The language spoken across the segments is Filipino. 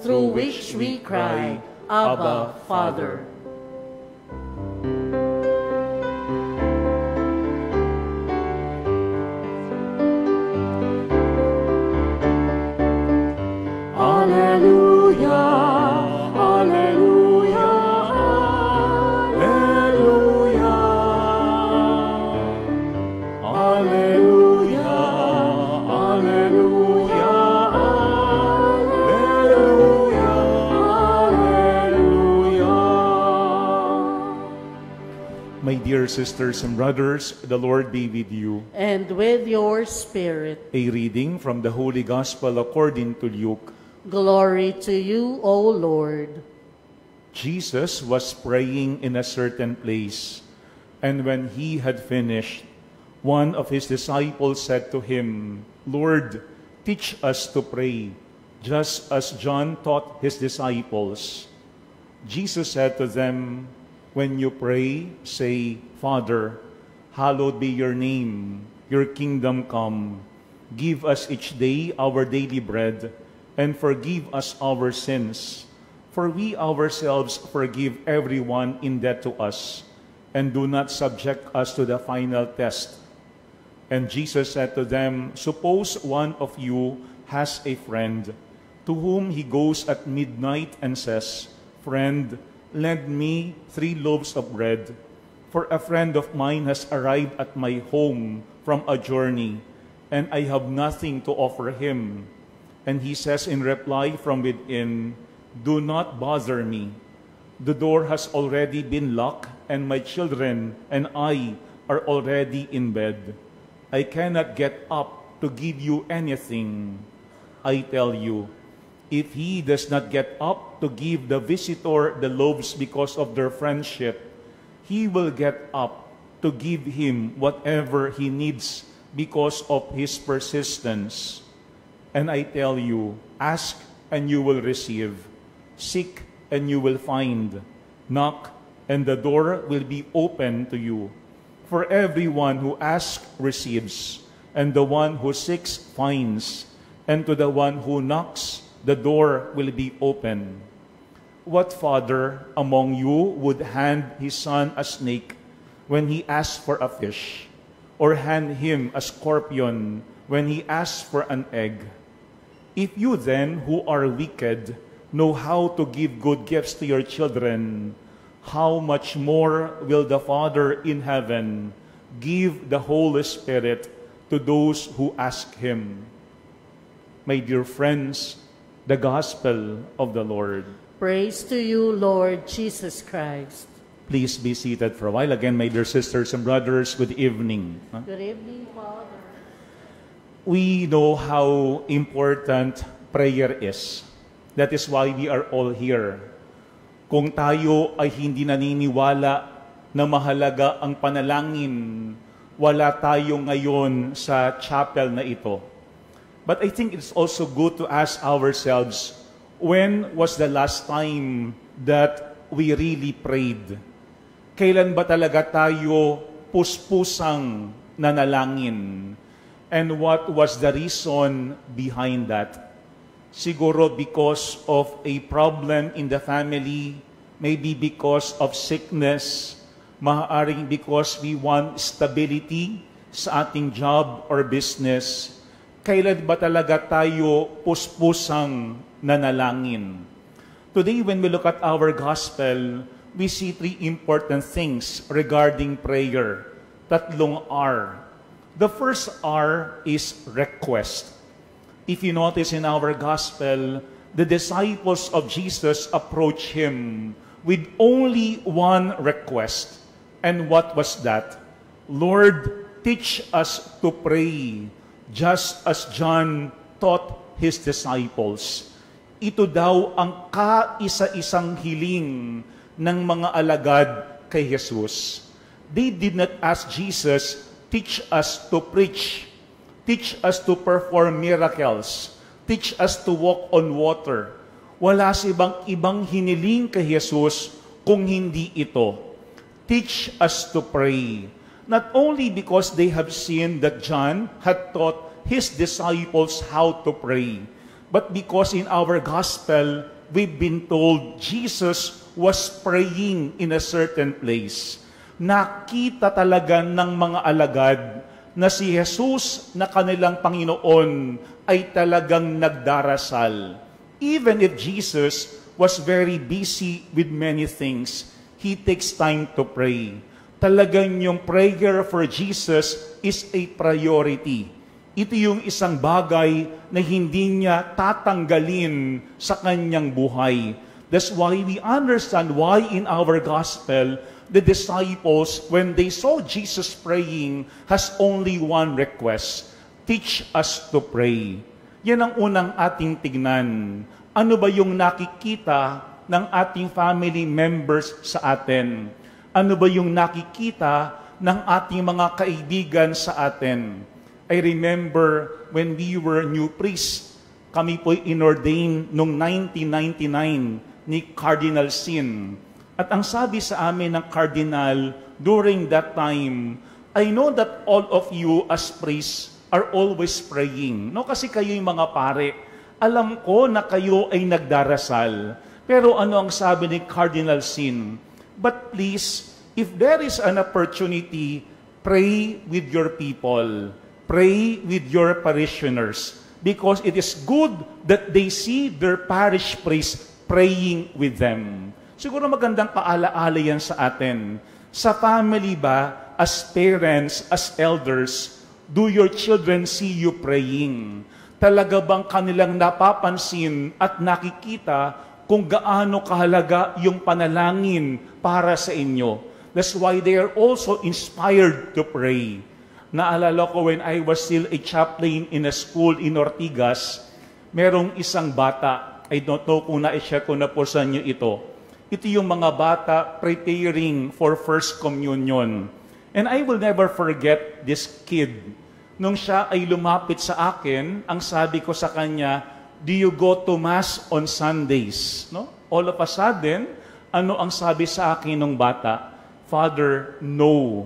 through which we cry, Abba, Father. Alleluia, Alleluia, Alleluia, Alleluia, Alleluia, Alleluia, Alleluia. My dear sisters and brothers, the Lord be with you. And with your spirit. A reading from the Holy Gospel according to Luke. Glory to you, O Lord. Jesus was praying in a certain place, and when he had finished, one of his disciples said to him, Lord, teach us to pray, just as John taught his disciples. Jesus said to them, when you pray, say, Father, hallowed be your name, your kingdom come. Give us each day our daily bread, and forgive us our sins, for we ourselves forgive everyone in debt to us, and do not subject us to the final test. And Jesus said to them, suppose one of you has a friend, to whom he goes at midnight and says, Friend, lend me 3 loaves of bread, for a friend of mine has arrived at my home from a journey, and I have nothing to offer him. And he says in reply from within, do not bother me. The door has already been locked, and my children and I are already in bed. I cannot get up to give you anything. I tell you, if he does not get up to give the visitor the loaves because of their friendship, he will get up to give him whatever he needs because of his persistence. And I tell you, ask and you will receive, seek and you will find, knock and the door will be open to you. For everyone who asks receives, and the one who seeks finds, and to the one who knocks the door will be open. What father among you would hand his son a snake when he asks for a fish, or hand him a scorpion when he asks for an egg? If you then, who are wicked, know how to give good gifts to your children, how much more will the Father in heaven give the Holy Spirit to those who ask him? My dear friends, the Gospel of the Lord. Praise to you, Lord Jesus Christ. Please be seated for a while. Again, my dear sisters and brothers, good evening. Good evening, Father. We know how important prayer is. That is why we are all here. Kung tayo ay hindi naniniwala na mahalaga ang panalangin, wala tayo ngayon sa chapel na ito. But I think it's also good to ask ourselves, when was the last time that we really prayed? Kailan ba talaga tayo puspusang nanalangin? And what was the reason behind that? Siguro because of a problem in the family, maybe because of sickness, maaaring because we want stability sa ating job or business. Kailan ba talaga tayo puspusang nanalangin? Today, when we look at our gospel, we see 3 important things regarding prayer. Tatlong R. The first R is request. If you notice in our gospel, the disciples of Jesus approached him with only one request. And what was that? Lord, teach us to pray, just as John taught his disciples. Ito daw ang kaisa-isang hiling ng mga alagad kay Jesus. They did not ask Jesus, teach us to preach, teach us to perform miracles, teach us to walk on water. Wala silang ibang hiniling kay Jesus kung hindi ito. Teach us to pray. Not only because they have seen that John had taught his disciples how to pray, but because in our gospel, we've been told Jesus was praying in a certain place. Nakita talaga ng mga alagad na si Jesus na kanilang Panginoon ay talagang nagdarasal. Even if Jesus was very busy with many things, He takes time to pray. Talagang yung prayer for Jesus is a priority. Ito yung isang bagay na hindi niya tatanggalin sa kanyang buhay. That's why we understand why in our gospel, the disciples, when they saw Jesus praying, has only one request: teach us to pray. Yan ang unang ating tignan. Ano ba yung nakikita ng ating family members sa atin? Ano ba yung nakikita ng ating mga kaibigan sa atin? I remember when we were new priests, kami po'y inordain noong 1999 ni Cardinal Sin. At ang sabi sa amin ng Cardinal during that time, I know that all of you as priests are always praying. No, kasi kayo yung mga pare. Alam ko na kayo ay nagdarasal. Pero ano ang sabi ni Cardinal Sin? But please, if there is an opportunity, pray with your people. Pray with your parishioners. Because it is good that they see their parish priest praying with them. Siguro magandang paalaala yan sa atin. Sa family ba, as parents, as elders, do your children see you praying? Talaga bang kanilang napapansin at nakikita kung gaano kahalaga yung panalangin para sa inyo? That's why they are also inspired to pray. Naalala ko when I was still a chaplain in a school in Ortigas, merong isang bata, I don't know kung na-share ko na po sa inyo ito. Ito yung mga bata preparing for First Communion. And I will never forget this kid. Nung siya ay lumapit sa akin, ang sabi ko sa kanya, do you go to Mass on Sundays? No? All of a sudden, ano ang sabi sa akin ng bata? Father, no.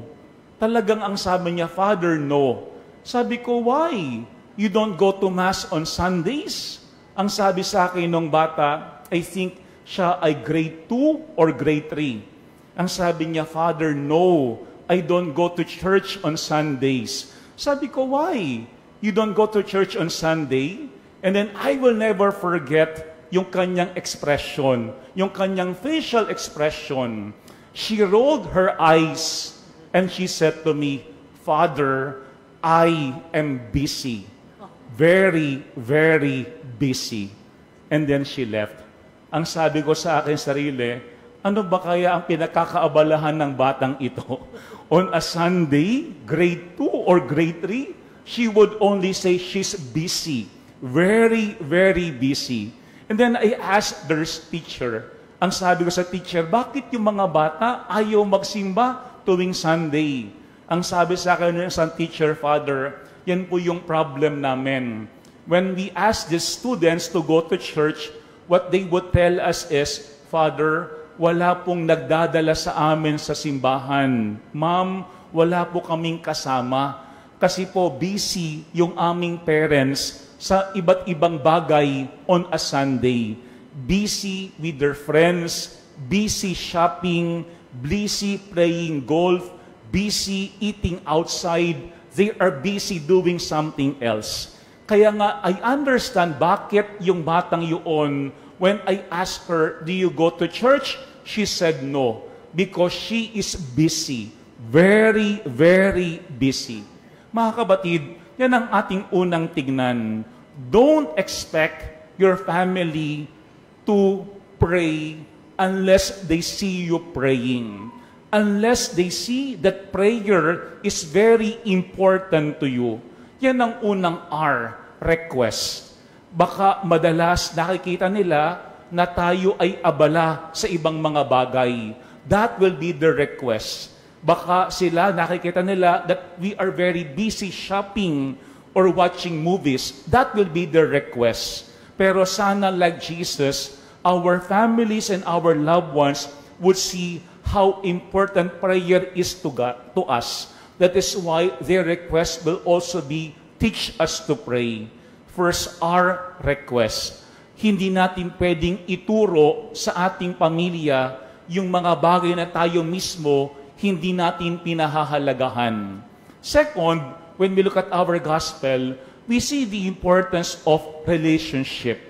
Talagang ang sabi niya, Father, no. Sabi ko, why? You don't go to Mass on Sundays? Ang sabi sa akin ng bata, I think siya ay grade 2 or grade 3. Ang sabi niya, Father, no. I don't go to church on Sundays. Sabi ko, why? You don't go to church on Sunday? And then I will never forget yung kanyang expression, yung kanyang facial expression. She rolled her eyes and she said to me, Father, I am busy. Very, very busy. And then she left. Ang sabi ko sa akin sarili, ano ba kaya ang pinakakaabalahan ng batang ito? On a Sunday, grade 2 or grade 3, she would only say she's busy. Very, very busy. And then I asked their teacher, ang sabi ko sa teacher, bakit yung mga bata ayaw magsimba tuwing Sunday? Ang sabi sa akin ng isang teacher, Father, yan po yung problem namin. When we ask the students to go to church, what they would tell us is, Father, wala pong nagdadala sa amin sa simbahan. Ma'am, wala po kaming kasama. Kasi po busy yung aming parents sa iba't ibang bagay on a Sunday. Busy with their friends, busy shopping, busy playing golf, busy eating outside. They are busy doing something else. Kaya nga, I understand bakit yung batang yun, when I asked her, do you go to church? She said no, because she is busy. Very, very busy. Mga kabatid, yan ang ating unang tignan. Don't expect your family to pray unless they see you praying. Unless they see that prayer is very important to you. Yan ang unang R, request. Baka madalas nakikita nila na tayo ay abala sa ibang mga bagay. That will be the request. Baka sila nakikita nila that we are very busy shopping or watching movies. That will be the request. Pero sana like Jesus, our families and our loved ones would see how important prayer is to God, to us. That is why their request will also be, teach us to pray. first our request. Hindi natin pwedeng ituro sa ating pamilya yung mga bagay na tayo mismo hindi natin pinahahalagahan. Second, when we look at our gospel, we see the importance of relationship.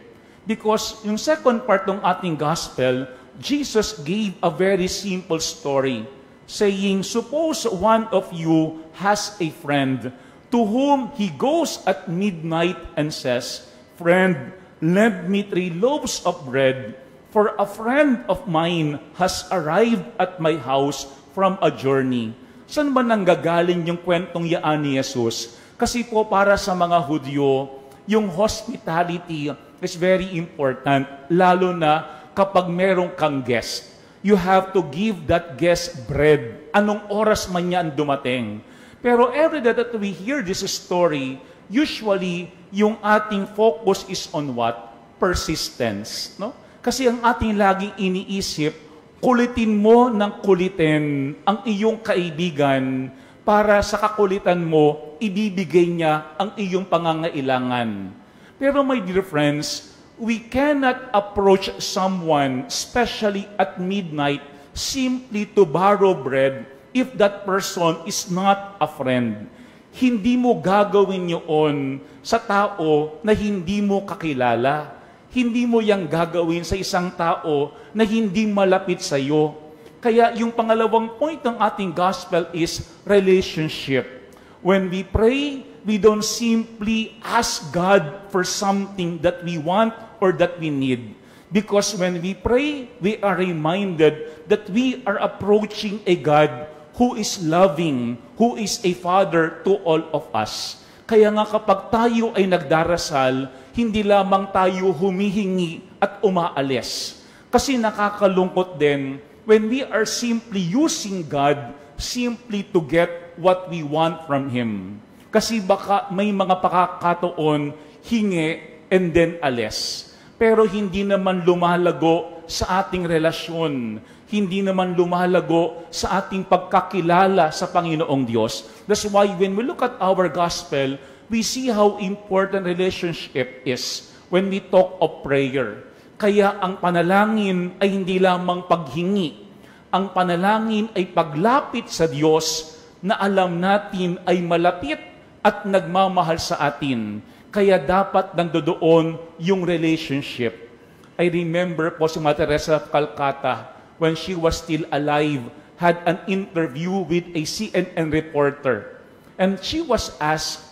Because yung second part ng ating gospel, Jesus gave a very simple story, saying, suppose one of you has a friend to whom he goes at midnight and says, "Friend, lend me 3 loaves of bread, for a friend of mine has arrived at my house from a journey." Saan ba nanggagaling yung kwentong yaan ni Jesus? Kasi po para sa mga Hudyo, yung hospitality is very important, lalo na kapag merong kang guest. You have to give that guest bread. Anong oras man yan dumating. Pero every day that we hear this story, usually, yung ating focus is on what? Persistence. No? Kasi ang ating laging iniisip, kulitin mo ng kulitin ang iyong kaibigan para sa kakulitan mo, ibibigay niya ang iyong pangangailangan. Pero my dear friends, we cannot approach someone, especially at midnight, simply to borrow bread if that person is not a friend. Hindi mo gagawin yun sa tao na hindi mo kakilala. Hindi mo yang gagawin sa isang tao na hindi malapit sa iyo. Kaya yung pangalawang point ng ating gospel is relationship. When we pray, we don't simply ask God for something that we want or that we need. Because when we pray, we are reminded that we are approaching a God who is loving, who is a Father to all of us. Kaya nga kapag tayo ay nagdarasal, hindi lamang tayo humihingi at umaalis. Kasi nakakalungkot din when we are simply using God simply to get what we want from Him. Kasi baka may mga pakakataon, hingi and then alis. Pero hindi naman lumalago sa ating relasyon. Hindi naman lumalago sa ating pagkakilala sa Panginoong Diyos. That's why when we look at our gospel, we see how important relationship is when we talk of prayer. Kaya ang panalangin ay hindi lamang paghingi. Ang panalangin ay paglapit sa Diyos na alam natin ay malapit at nagmamahal sa atin. Kaya dapat nandoon yung relationship. I remember po si Mother Teresa of Calcutta, when she was still alive, had an interview with a CNN reporter. And she was asked,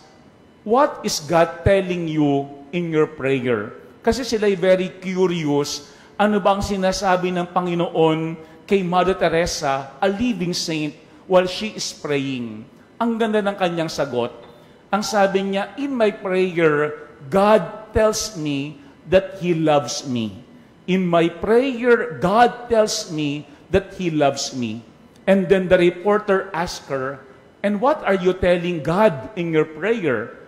"What is God telling you in your prayer?" Kasi sila ay very curious, ano bang sinasabi ng Panginoon kay Mother Teresa, a living saint, while she is praying. Ang ganda ng kanyang sagot. Ang sabi niya, in my prayer, God tells me that He loves me. In my prayer, God tells me that He loves me. And then the reporter asked her, and what are you telling God in your prayer?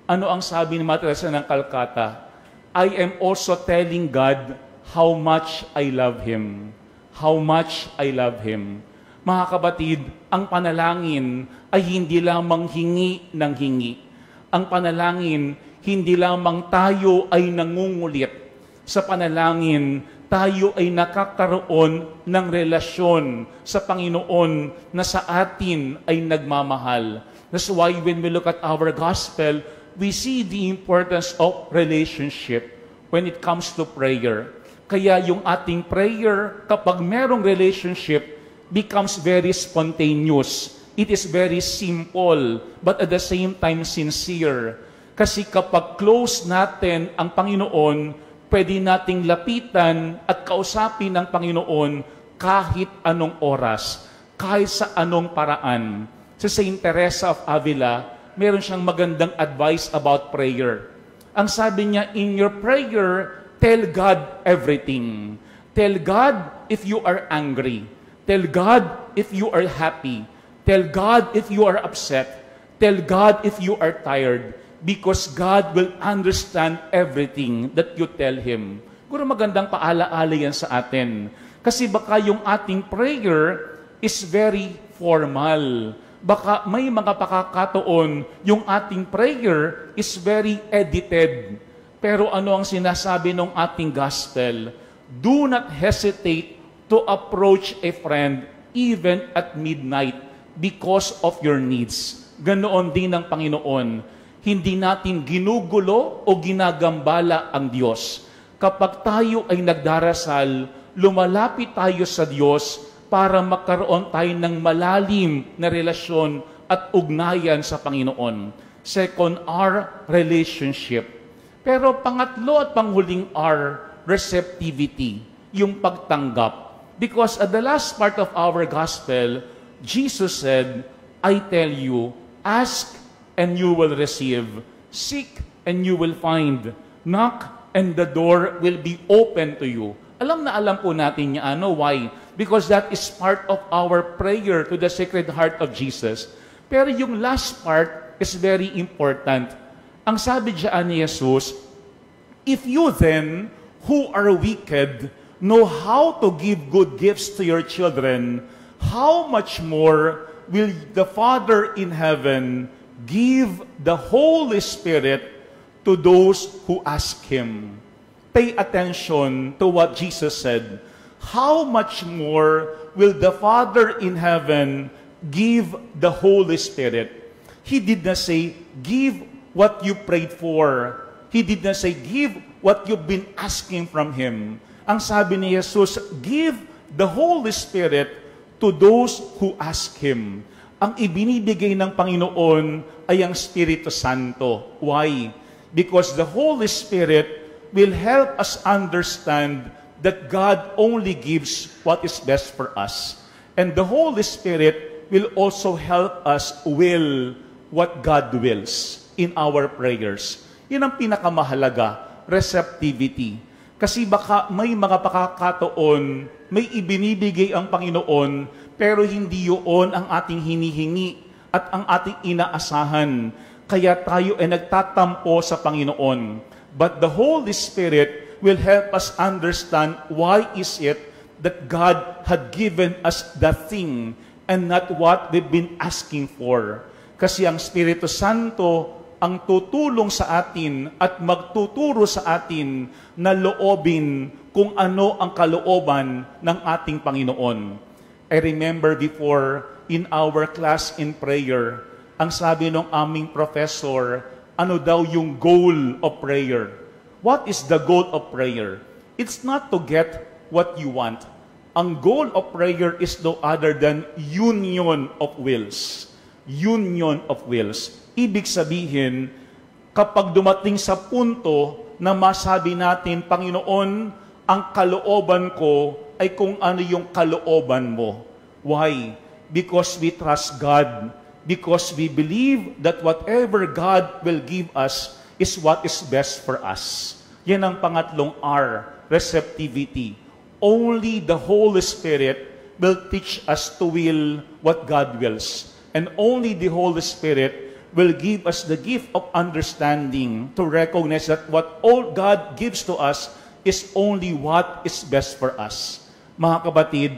Ano ang sabi ni Mother Teresa ng Calcutta? I am also telling God how much I love Him. How much I love Him. Mga kapatid, ang panalangin ay hindi lamang hingi ng hingi. Ang panalangin, hindi lamang tayo ay nangungulit. Sa panalangin, tayo ay nakakaroon ng relasyon sa Panginoon na sa atin ay nagmamahal. That's why when we look at our gospel, we see the importance of relationship when it comes to prayer. Kaya yung ating prayer, kapag merong relationship, becomes very spontaneous. It is very simple, but at the same time sincere. Kasi kapag close natin ang Panginoon, pwede nating lapitan at kausapin ng Panginoon kahit anong oras, kahit sa anong paraan. Si Saint Teresa of Avila, meron siyang magandang advice about prayer. Ang sabi niya, in your prayer, tell God everything. Tell God if you are angry. Tell God if you are happy. Tell God if you are upset. Tell God if you are tired. Because God will understand everything that you tell Him. Siguro magandang paalaala yan sa atin. Kasi baka yung ating prayer is very formal. baka may mga pakakataon yung ating prayer is very edited. Pero ano ang sinasabi ng ating gospel? Do not hesitate to approach a friend even at midnight because of your needs. Ganoon din ang Panginoon. Hindi natin ginugulo o ginagambala ang Diyos. Kapag tayo ay nagdarasal, lumalapit tayo sa Diyos para magkaroon tayo ng malalim na relasyon at ugnayan sa Panginoon. Second, our relationship. Pero pangatlo at panghuling R, receptivity, yung pagtanggap. Because at the last part of our gospel, Jesus said, I tell you, ask and you will receive. Seek and you will find. Knock and the door will be open to you. Alam na alam po natin niya ano. Why? Because that is part of our prayer to the Sacred Heart of Jesus. Pero yung last part is very important. Ang sabi diyan ni Jesus, if you then, who are wicked, know how to give good gifts to your children, how much more will the Father in heaven give the Holy Spirit to those who ask Him? Pay attention to what Jesus said. How much more will the Father in heaven give the Holy Spirit? He did not say, give what you prayed for. He did not say, give what you've been asking from Him. Ang sabi ni Jesus, give the Holy Spirit to those who ask Him. Ang ibinibigay ng Panginoon ay ang Espiritu Santo. Why? Because the Holy Spirit will help us understand that God only gives what is best for us. And the Holy Spirit will also help us will what God wills in our prayers. Yan ang pinakamahalaga, receptivity. Kasi baka may mga pakakataon, may ibinibigay ang Panginoon, pero hindi yun ang ating hinihingi at ang ating inaasahan. Kaya tayo ay nagtatampo sa Panginoon. But the Holy Spirit will help us understand why is it that God had given us that thing and not what we've been asking for. Kasi ang Espiritu Santo ang tutulong sa atin at magtuturo sa atin na loobin kung ano ang kalooban ng ating Panginoon. I remember before in our class in prayer, ang sabi ng aming professor, ano daw yung goal of prayer? What is the goal of prayer? It's not to get what you want. Ang goal of prayer is no other than union of wills. Union of wills. Ibig sabihin, kapag dumating sa punto na masabi natin, Panginoon, ang kalooban ko ay kung ano yung kalooban mo. Why? Because we trust God. Because we believe that whatever God will give us is what is best for us. Yan ang pangatlong R, receptivity. Only the Holy Spirit will teach us to will what God wills. And only the Holy Spirit will give us the gift of understanding to recognize that what all God gives to us is only what is best for us. Mga kapatid,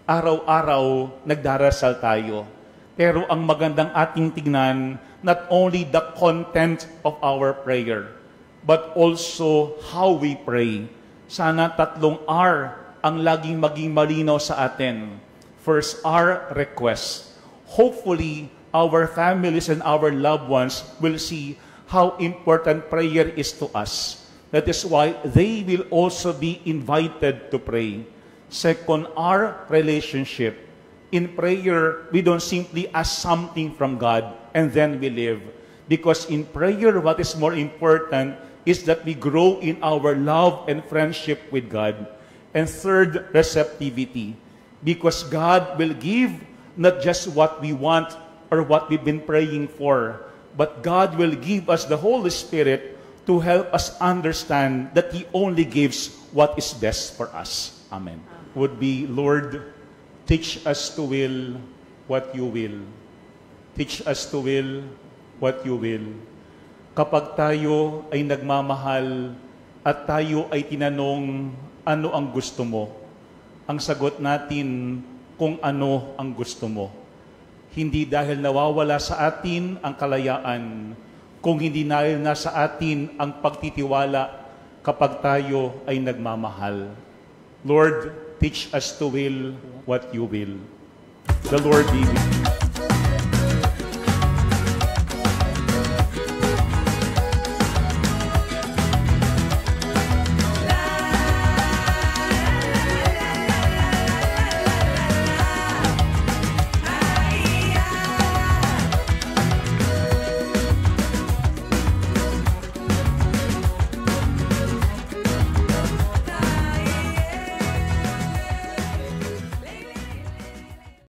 araw-araw nagdarasal tayo. Pero ang magandang ating tignan, not only the content of our prayer, but also how we pray. Sana tatlong R ang laging maging malinaw sa atin. First R, request. Hopefully, our families and our loved ones will see how important prayer is to us. That is why they will also be invited to pray. Second, our relationship. In prayer, we don't simply ask something from God and then we live. Because in prayer, what is more important is that we grow in our love and friendship with God. And third, receptivity. Because God will give not just what we want or what we've been praying for, but God will give us the Holy Spirit to help us understand that He only gives what is best for us. Amen. Would be, Lord, teach us to will what you will. Teach us to will what you will. Kapag tayo ay nagmamahal at tayo ay tinanong, ano ang gusto mo? Ang sagot natin, kung ano ang gusto mo. hindi dahil nawawala sa atin ang kalayaan, kung hindi dahil nasa atin ang pagtitiwala kapag tayo ay nagmamahal. Lord, teach us to will what you will. The Lord be with you.